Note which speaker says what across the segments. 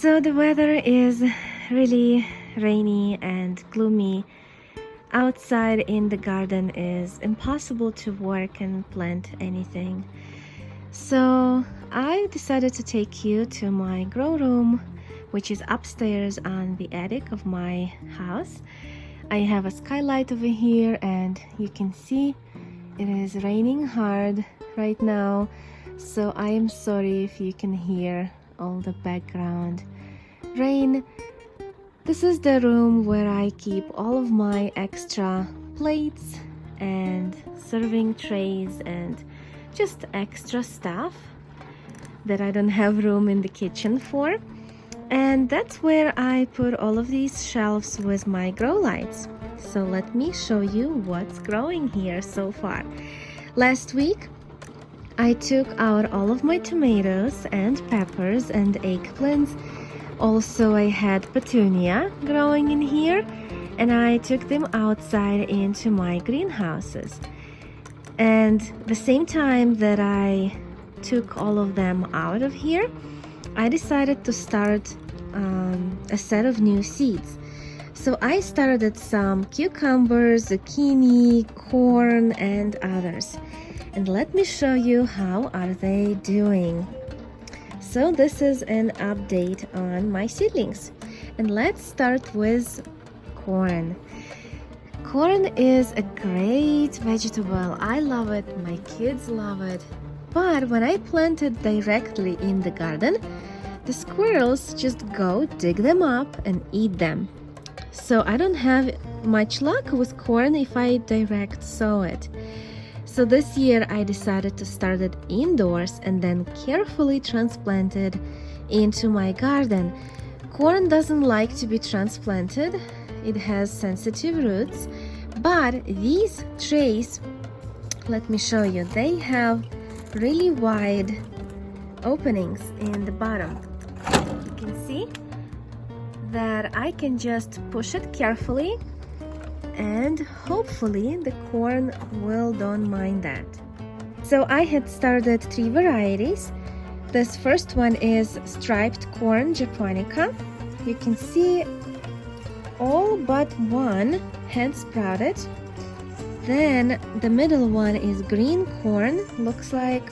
Speaker 1: So the weather is really rainy and gloomy. Outside in the garden is impossible to work and plant anything. So I decided to take you to my grow room, which is upstairs on the attic of my house. I have a skylight over here and you can see it is raining hard right now. So I am sorry if you can hear all the background rain. This is the room where I keep all of my extra plates and serving trays and just extra stuff that I don't have room in the kitchen for. And that's where I put all of these shelves with my grow lights. So let me show you what's growing here so far. Last week I took out all of my tomatoes and peppers and eggplants. Also I had petunia growing in here, and I took them outside into my greenhouses. And the same time that I took all of them out of here, I decided to start a set of new seeds. So I started some cucumbers, zucchini, corn, and others. And let me show you how are they doing. So this is an update on my seedlings. And let's start with corn. Corn is a great vegetable. I love it, my kids love it. But when I plant it directly in the garden, the squirrels just go dig them up and eat them. So I don't have much luck with corn if I direct sow it. So this year I decided to start it indoors and then carefully transplant it into my garden. Corn doesn't like to be transplanted. It has sensitive roots, but these trays, let me show you, they have really wide openings in the bottom. You can see that I can just push it carefully and hopefully the corn don't mind that. So I had started 3 varieties. This first one is striped corn Japonica. You can see all but one had sprouted. Then the middle one is green corn. Looks like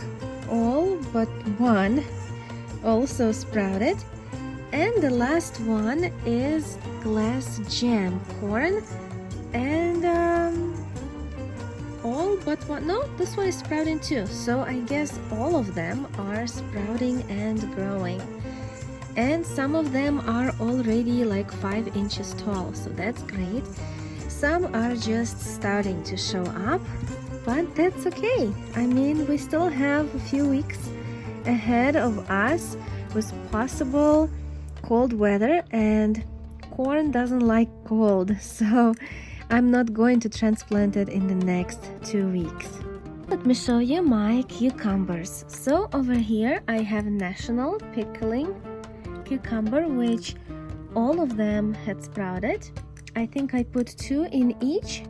Speaker 1: all but one also sprouted. And the last one is glass jam corn. And all but one, no, this one is sprouting too. So I guess all of them are sprouting and growing. And some of them are already like 5 inches tall, so that's great. Some are just starting to show up, but that's okay. I mean, we still have a few weeks ahead of us with possible cold weather, and corn doesn't like cold, so I'm not going to transplant it in the next 2 weeks. Let me show you my cucumbers. So over here I have a national pickling cucumber, which all of them had sprouted. I think I put 2 in each,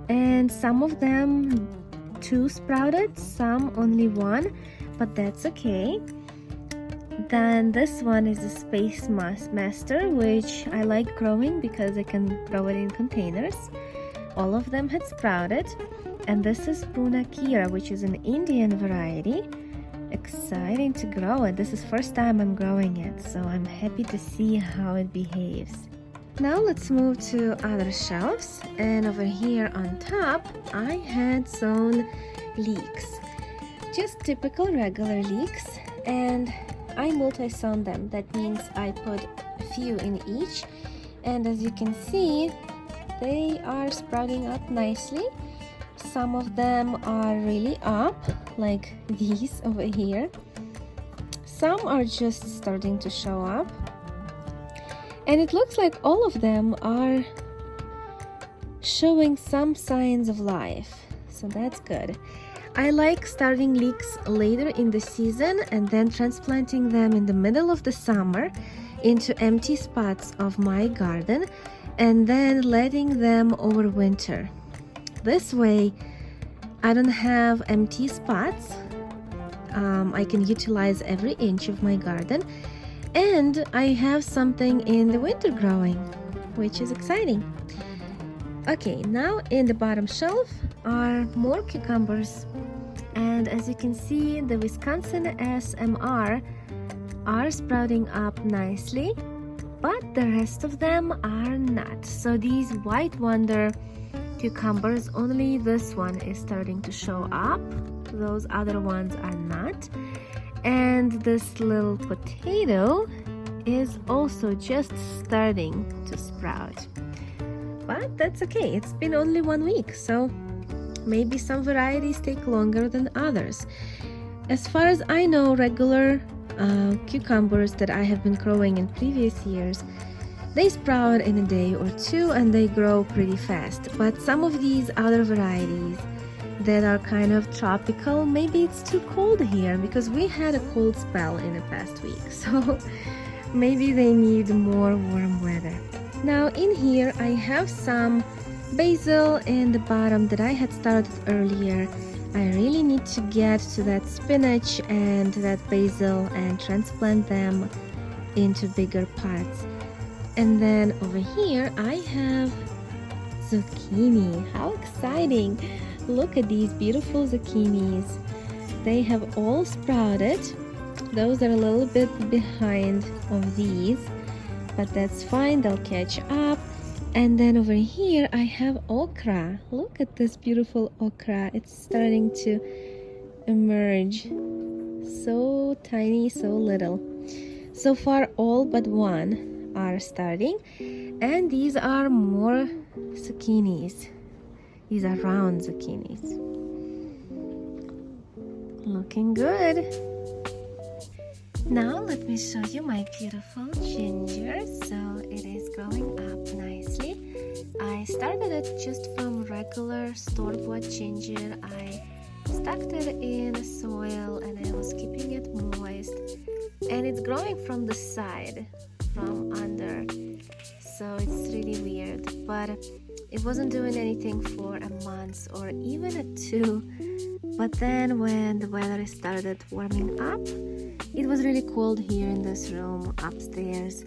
Speaker 1: and some of them 2 sprouted, some only 1, but that's okay. Then this one is a Space Master, which I like growing because I can grow it in containers. All of them had sprouted. And this is Puna Kira, which is an Indian variety. Exciting to grow it. This is first time I'm growing it, so I'm happy to see how it behaves. Now let's move to other shelves, and over here on top I had sown leeks. Just typical regular leeks, and I multi-sown them. That means I put a few in each, and as you can see, they are sprouting up nicely. Some of them are really up, like these over here. Some are just starting to show up, and it looks like all of them are showing some signs of life, so that's good. I like starting leeks later in the season and then transplanting them in the middle of the summer into empty spots of my garden and then letting them overwinter. This way I don't have empty spots. I can utilize every inch of my garden, And I have something in the winter growing, which is exciting. Okay, now in the bottom shelf are more cucumbers. And as you can see, the Wisconsin SMR are sprouting up nicely, but the rest of them are not. So these White Wonder cucumbers, only this one is starting to show up. Those other ones are not. And this little potato is also just starting to sprout. But that's okay, it's been only 1 week, so maybe some varieties take longer than others. As far as I know, regular cucumbers that I have been growing in previous years, they sprout in a day or two and they grow pretty fast. But some of these other varieties that are kind of tropical, maybe it's too cold here because we had a cold spell in the past week, so maybe they need more warm weather. Now in here I have some basil in the bottom that I had started earlier. I really need to get to that spinach and that basil and transplant them into bigger pots. And then over here I have zucchini. How exciting! Look at these beautiful zucchinis. They have all sprouted. Those are a little bit behind of these, but that's fine, they'll catch up. And then over here I have okra. Look at this beautiful okra. It's starting to emerge. So tiny, so little. So far all but one are starting. And these are more zucchinis. These are round zucchinis. Looking good. Now let me show you my beautiful ginger. So it is growing up nicely. I started it just from regular store-bought ginger. I stuck it in soil and I was keeping it moist. And it's growing from the side, from under. So it's really weird. But it wasn't doing anything for a month or even a 2. But then when the weather started warming up, it was really cold here in this room upstairs.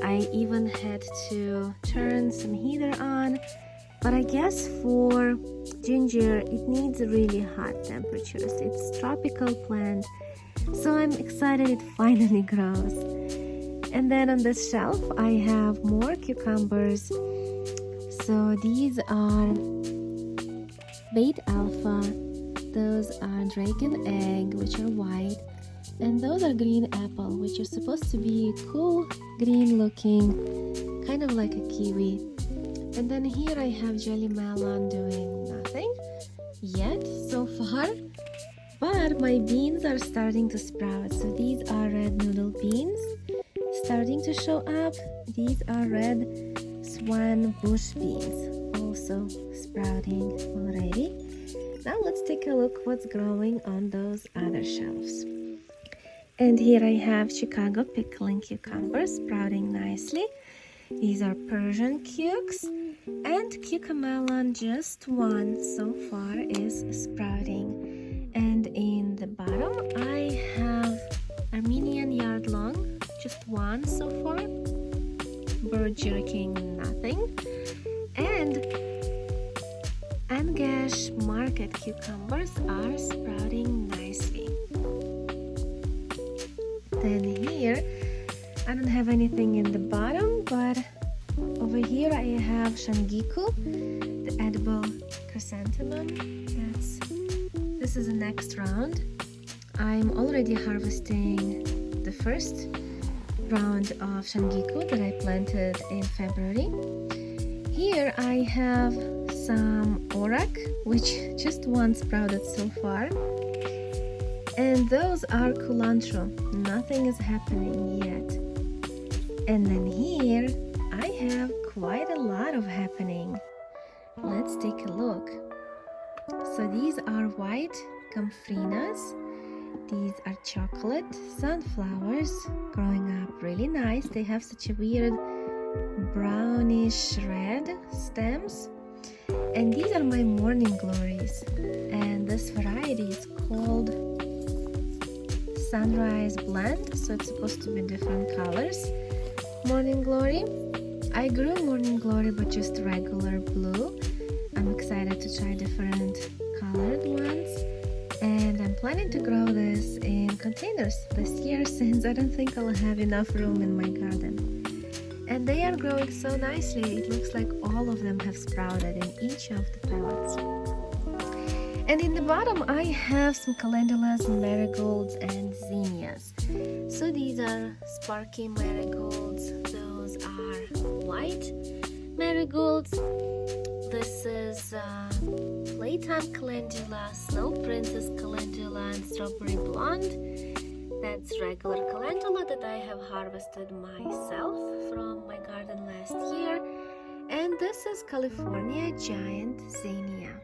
Speaker 1: I even had to turn some heater on, but I guess for ginger it needs really hot temperatures. It's tropical plant, so I'm excited it finally grows. And then on this shelf I have more cucumbers. So these are Bait Alpha, those are Dragon Egg, which are white, and those are Green Apple, which are supposed to be cool green looking, kind of like a kiwi. And then here I have Jelly Melon doing nothing yet so far, but my beans are starting to sprout. So these are red noodle beans starting to show up. These are red swan bush beans, also sprouting already. Now let's take a look what's growing on those other shelves. And here I have Chicago pickling cucumbers sprouting nicely. These are Persian cukes, and cucamelon, just one so far is sprouting. And in the bottom I have Armenian yardlong, just one so far. Bird jerking, nothing. And Angash market cucumbers are sprouting nicely. Then here I don't have anything in the bottom, but over here I have Shangiku, the edible chrysanthemum. This is the next round. I'm already harvesting the first round of Shangiku that I planted in February. Here I have some orak, which just one sprouted so far. And those are culantro. Nothing is happening yet. And then here I have quite a lot of happening. Let's take a look. So these are white camphrinas. These are chocolate sunflowers growing up really nice. They have such a weird brownish red stems. And these are my morning glories. And this variety is called sunrise blend, so it's supposed to be different colors. Morning Glory. I grew Morning Glory but just regular blue. I'm excited to try different colored ones, and I'm planning to grow this in containers this year since I don't think I'll have enough room in my garden. And they are growing so nicely. It looks like all of them have sprouted in each of the pellets. And in the bottom I have some calendulas, marigolds, and zinnias. So these are sparky marigolds. Those are white marigolds. This is Playtime Calendula, Snow Princess Calendula, and Strawberry Blonde. That's regular calendula that I have harvested myself from my garden last year. And this is California Giant Zinnia.